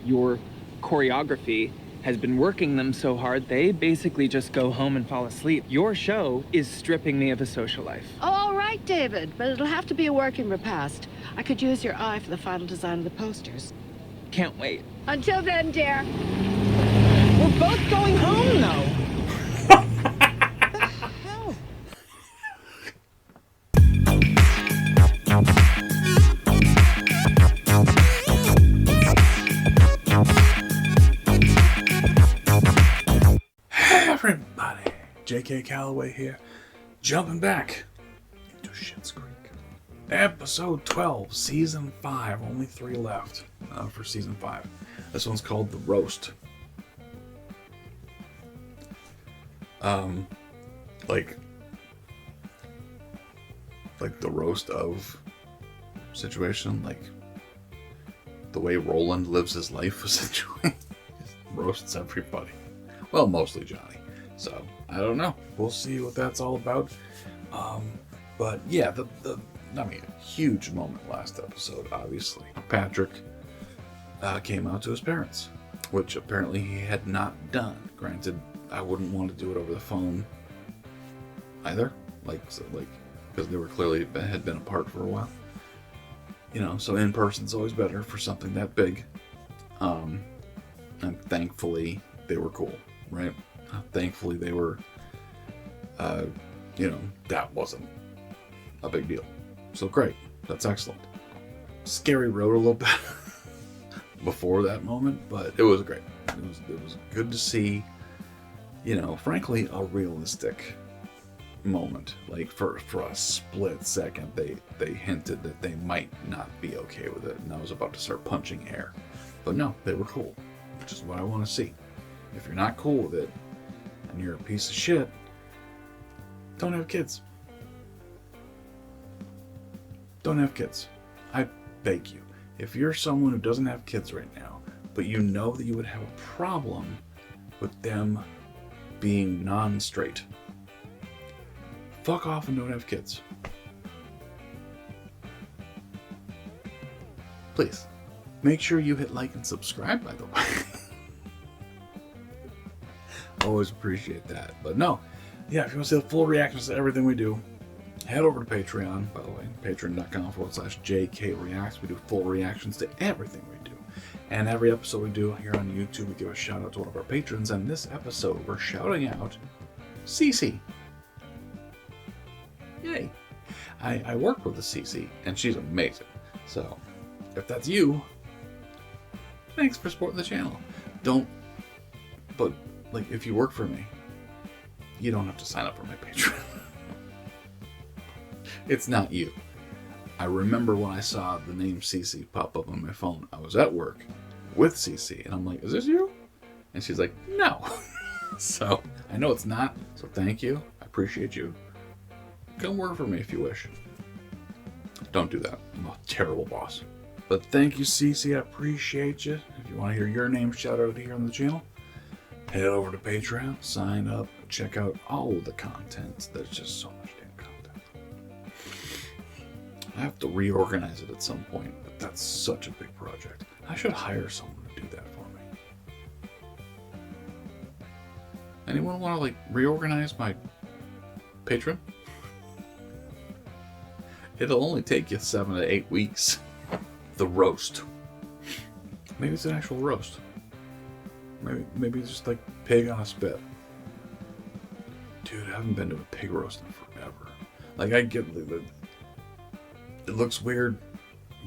your choreography has been working them so hard, they basically just go home and fall asleep. Your show is stripping me of a social life. Oh, all right, David, but it'll have to be a working repast. I could use your eye for the final design of the posters. Can't wait. Until then, dear. We're both going home, though. Hey everybody, J.K. Calloway here, jumping back into Schitt's Creek. Episode 12, Season 5, only 3 left for Season 5. This one's called The Roast. Like the roast of situation, like the way Roland lives his life, essentially. Roasts everybody. Well, mostly Johnny. So, I don't know. We'll see what that's all about. But yeah, a huge moment last episode, obviously. Patrick came out to his parents, which apparently he had not done. Granted, I wouldn't want to do it over the phone either. Because they were clearly had been apart for a while. You know, so in person's always better for something that big. And thankfully, they were cool, right? Thankfully, they were, that wasn't a big deal. So great. That's excellent. Scary road a little bit before that moment, but it was great. It was good to see, frankly, a realistic moment. Like for a split second, they hinted that they might not be okay with it, and I was about to start punching air. But no, they were cool, which is what I want to see. If you're not cool with it, and you're a piece of shit, don't have kids. Don't have kids. I beg you. If you're someone who doesn't have kids right now, but you know that you would have a problem with them being non-straight, fuck off and don't have kids. Please. Make sure you hit like and subscribe, by the way. Always appreciate that. But no, yeah, if you want to see the full reactions to everything we do, head over to Patreon, by the way, patreon.com/JKReacts. We do full reactions to everything we do. And every episode we do here on YouTube, we give a shout out to one of our patrons. And this episode, we're shouting out Cece. Yay. I worked with the Cece, and she's amazing. So, if that's you, thanks for supporting the channel. If you work for me, you don't have to sign up for my Patreon. It's not you. I remember when I saw the name Cece pop up on my phone, I was at work with Cece, and I'm like, is this you? And she's like, no. So, I know it's not, so thank you. I appreciate you. Come work for me if you wish. Don't do that. I'm a terrible boss. But thank you, Cece. I appreciate you. If you want to hear your name shout out here on the channel, head over to Patreon, sign up, check out all of the content. There's just so much damn content. I have to reorganize it at some point, but that's such a big project. I should hire someone to do that for me. Anyone want to reorganize my Patreon? It'll only take you 7 to 8 weeks. The roast. Maybe it's an actual roast. Maybe it's just like pig on a spit. Dude, I haven't been to a pig roast in forever. I get it looks weird,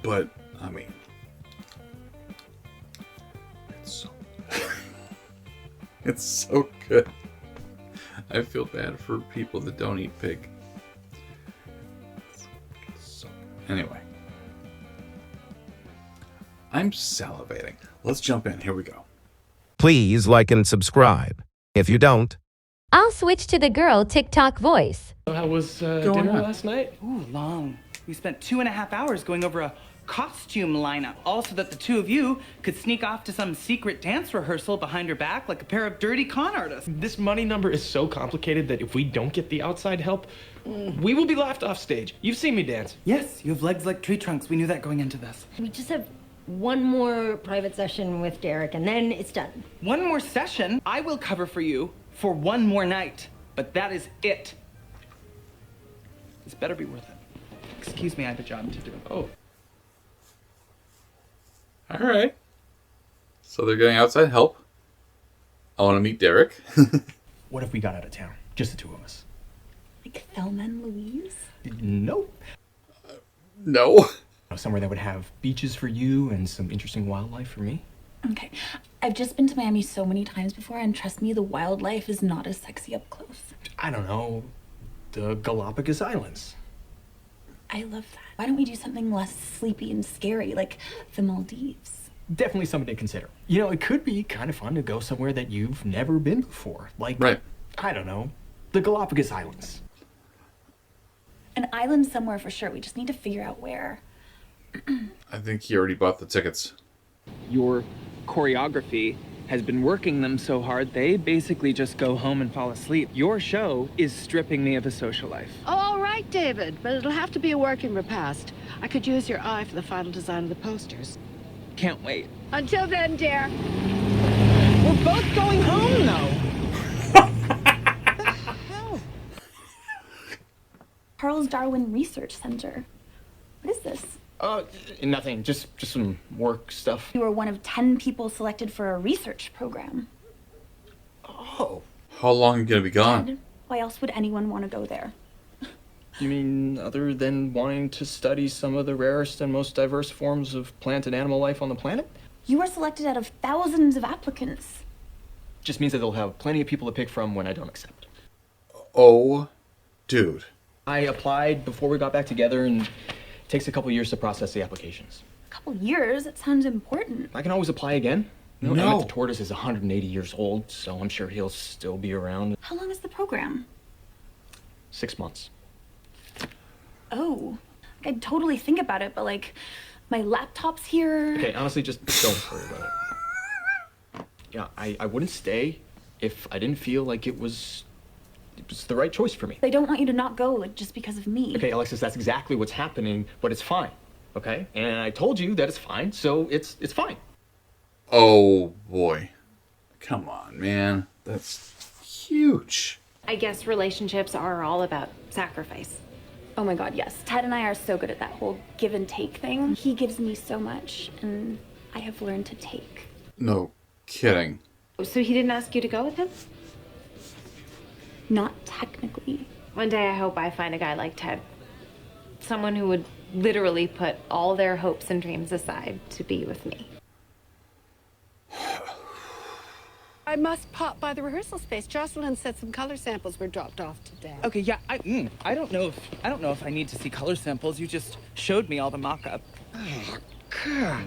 but I mean, it's so it's so good. I feel bad for people that don't eat pig. Anyway, I'm salivating. Let's jump in. Here we go. Please like and subscribe. If you don't, I'll switch to the girl TikTok voice. How was dinner last night? Ooh, long. We spent 2.5 hours going over a costume lineup, all so that the two of you could sneak off to some secret dance rehearsal behind her back like a pair of dirty con artists. This money number is so complicated that if we don't get the outside help, we will be laughed off stage. You've seen me dance. Yes, you have legs like tree trunks. We knew that going into this. We just have one more private session with Derek, and then it's done. One more session? I will cover for you for one more night, but that is it. This better be worth it. Excuse me, I have a job to do. Oh. All right. So they're getting outside help. I want to meet Derek. What if we got out of town? Just the two of us. Like Thelma and Louise? Nope. No. Somewhere that would have beaches for you and some interesting wildlife for me. Okay. I've just been to Miami so many times before, and trust me, the wildlife is not as sexy up close. I don't know. The Galapagos Islands. I love that. Why don't we do something less sleepy and scary, like the Maldives? Definitely something to consider. You know, it could be kind of fun to go somewhere that you've never been before. Like, right. I don't know, the Galapagos Islands. An island somewhere for sure. We just need to figure out where. I think he already bought the tickets. Your choreography has been working them so hard, they basically just go home and fall asleep. Your show is stripping me of a social life. Oh, all right, David, but it'll have to be a working repast. I could use your eye for the final design of the posters. Can't wait. Until then, dear. We're both going home, though. Hell. Charles Darwin Research Center. What is this? Nothing. Just some work stuff. You were one of 10 people selected for a research program. Oh. How long are you going to be gone? Ted, why else would anyone want to go there? You mean other than wanting to study some of the rarest and most diverse forms of plant and animal life on the planet? You were selected out of thousands of applicants. Just means that they'll have plenty of people to pick from when I don't accept. Oh, dude. I applied before we got back together, and it takes a couple years to process the applications. A couple years? That sounds important. I can always apply again. You know, No. Emmett the tortoise is 180 years old, so I'm sure he'll still be around. How long is the program? 6 months. Oh, I'd totally think about it, but like, my laptop's here. Okay, honestly, just don't worry about it. Yeah, I wouldn't stay if I didn't feel like it was the right choice for me. They don't want you to not go, like, just because of me. Okay, Alexis, that's exactly what's happening, but it's fine, okay? And I told you that it's fine, so it's fine. Oh, boy. Come on, man. That's huge. I guess relationships are all about sacrifice. Oh my god, yes. Ted and I are so good at that whole give and take thing. He gives me so much, and I have learned to take. No kidding. So he didn't ask you to go with him? Not technically. One day I hope I find a guy like Ted. Someone who would literally put all their hopes and dreams aside to be with me. I must pop by the rehearsal space. Jocelyn said some color samples were dropped off today. Okay, yeah, I don't know if I need to see color samples. You just showed me all the mock-up. Oh, God.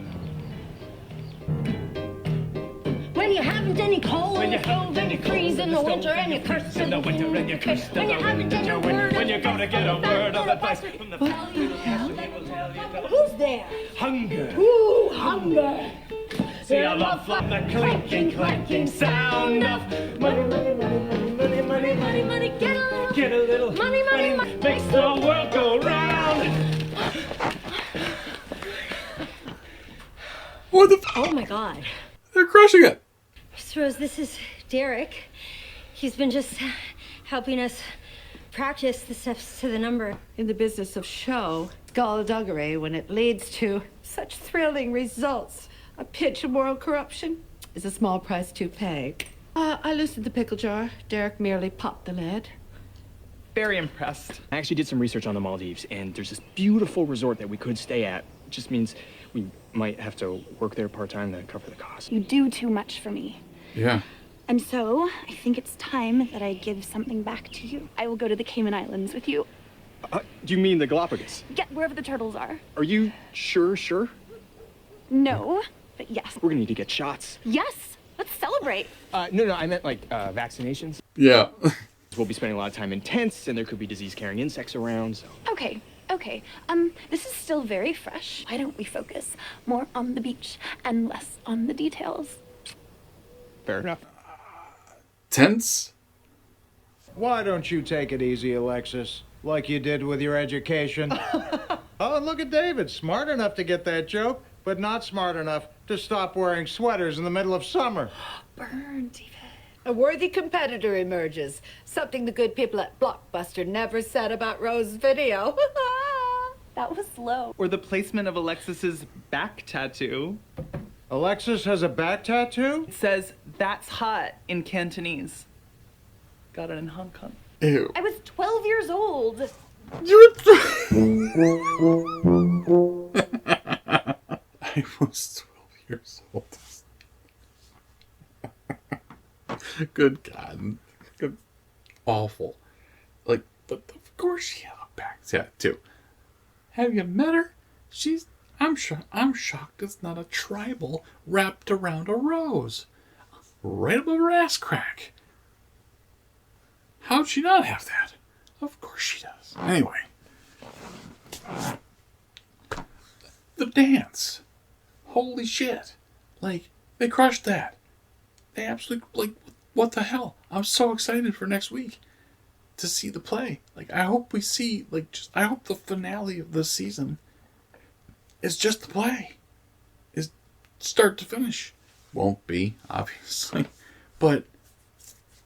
When you haven't any coal in the stove and you freeze in the winter and you curse in the winter and you curse when you haven't any word when you're gonna get a word of advice from the Who's there? Hunger. Ooh, hunger. See, I love the clinking, clanking sound of money, money, money, money, money, money, money, Money, get a little money, money, money, makes the world go round. What the Oh my god. They're crushing it. Rose, this is Derek. He's been just helping us practice the steps to the number. In the business of show, skullduggery, when it leads to such thrilling results, a pinch of moral corruption is a small price to pay. I loosened the pickle jar. Derek merely popped the lid. Very impressed. I actually did some research on the Maldives, and there's this beautiful resort that we could stay at. It just means we might have to work there part-time to cover the cost. You do too much for me. Yeah. And so, I think it's time that I give something back to you. I will go to the Cayman Islands with you. Do you mean the Galapagos? Yeah, wherever the turtles are. Are you sure? No, but yes. We're gonna need to get shots. Yes, let's celebrate. No, I meant like vaccinations. Yeah. We'll be spending a lot of time in tents, and there could be disease-carrying insects around, so... Okay. This is still very fresh. Why don't we focus more on the beach and less on the details? Fair enough. Tense? Why don't you take it easy, Alexis? Like you did with your education. Oh, and look at David. Smart enough to get that joke. but not smart enough to stop wearing sweaters in the middle of summer. Burn, David. A worthy competitor emerges. Something the good people at Blockbuster never said about Rose's video. That was low. Or the placement of Alexis's back tattoo. Alexis has a back tattoo? It says, "That's hot" in Cantonese. Got it in Hong Kong. Ew. I was 12 years old. I was 12 years old. Good God. Good. Awful. Like, but of course she had a back tattoo. Have you met her? I'm shocked it's not a tribal wrapped around a rose. Right above her ass crack. How'd she not have that? Of course she does. Anyway. The dance. Holy shit. Like, they crushed that. They absolutely, like, what the hell? I'm so excited for next week to see the play. Like, I hope we see, like, I hope the finale of this season is just the play. Is start to finish. Won't be, obviously. But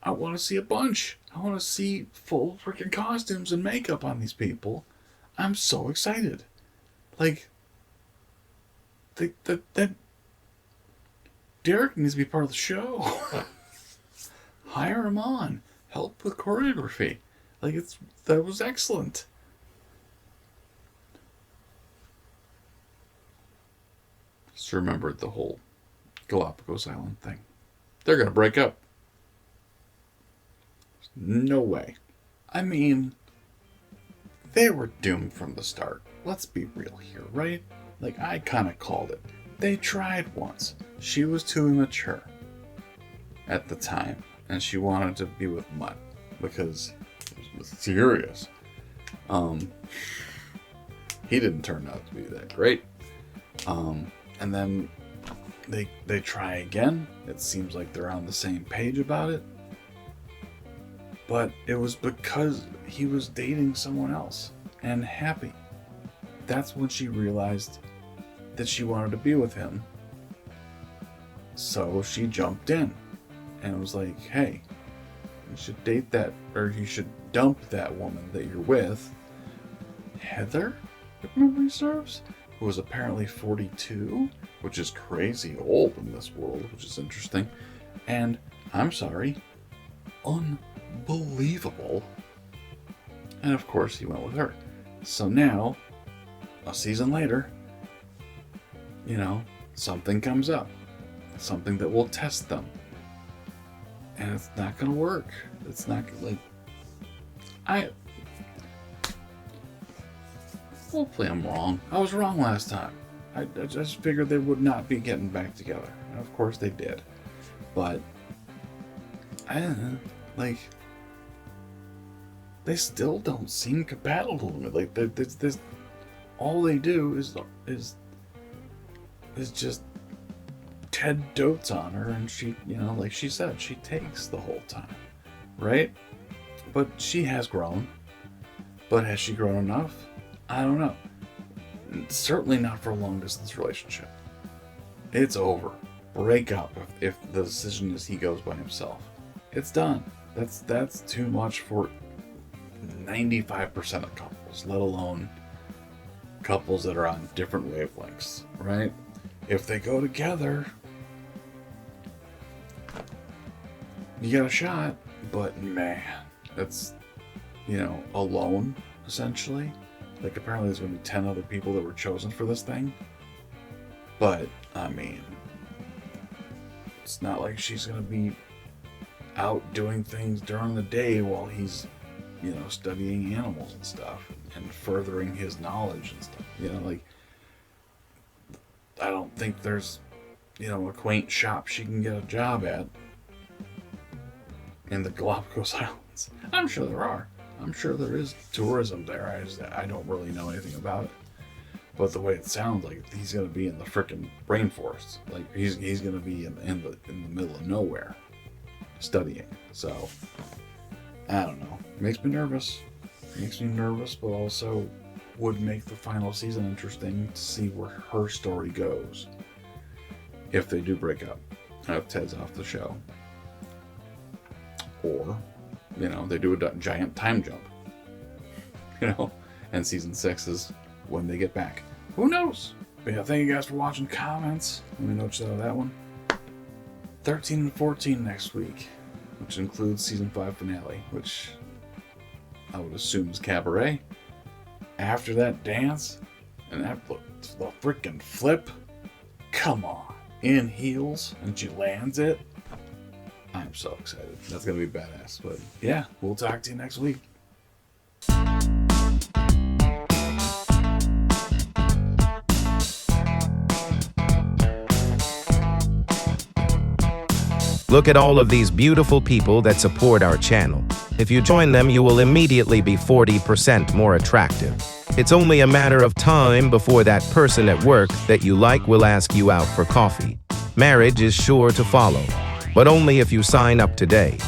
I want to see a bunch. I want to see full freaking costumes and makeup on these people. I'm so excited. Like, that Derek needs to be part of the show. Hire him on. Help with choreography. Like, that was excellent. Just remembered the whole Galapagos Island thing. They're gonna break up. No way. I mean, they were doomed from the start. Let's be real here, right? Like, I kind of called it. They tried once. She was too immature at the time, and she wanted to be with Mutt because it was serious. He didn't turn out to be that great. And then they try again. It seems like they're on the same page about it. But it was because he was dating someone else and happy. That's when she realized that she wanted to be with him. So she jumped in and was like, hey, you should date that, or you should dump that woman that you're with. Heather, if memory serves, who was apparently 42, which is crazy old in this world, which is interesting. And, I'm sorry, unbelievable. And of course he went with her. So now, a season later, you know, something comes up. Something that will test them. And it's not gonna work. It's not like... Hopefully I'm wrong. I was wrong last time. I just figured they would not be getting back together. And of course they did. But, I don't know. Like, they still don't seem compatible to me. Like, there's all they do is just Ted dotes on her, and she, you know, like she said, she takes the whole time, right? But she has grown. But has she grown enough? I don't know. Certainly not for a long distance relationship. It's over. Break up if the decision is he goes by himself. It's done. That's too much for 95% of couples, let alone couples that are on different wavelengths, right? If they go together, you got a shot, but man, that's, you know, alone, essentially. Like, apparently there's going to be 10 other people that were chosen for this thing. But, I mean, it's not like she's going to be out doing things during the day while he's, you know, studying animals and stuff and furthering his knowledge and stuff. You know, like, I don't think there's, you know, a quaint shop she can get a job at in the Galapagos Islands. I'm sure there are. I'm sure there is tourism there. I don't really know anything about it. But the way it sounds like, he's going to be in the frickin' rainforest. Like, he's going to be in the middle of nowhere studying. So, I don't know. Makes me nervous. Makes me nervous, but also would make the final season interesting to see where her story goes. If they do break up, if Ted's off the show. Or, they do a giant time jump. And season 6 is when they get back. Who knows? But yeah, thank you guys for watching. Comments. Let me know what you thought of that one. 13 and 14 next week, which includes season 5 finale, which I would assume is Cabaret. After that dance, and after the freaking flip, come on, in heels, and she lands it. I'm so excited. That's gonna be badass. But yeah, we'll talk to you next week. Look at all of these beautiful people that support our channel. If you join them, you will immediately be 40% more attractive. It's only a matter of time before that person at work that you like will ask you out for coffee. Marriage is sure to follow, but only if you sign up today.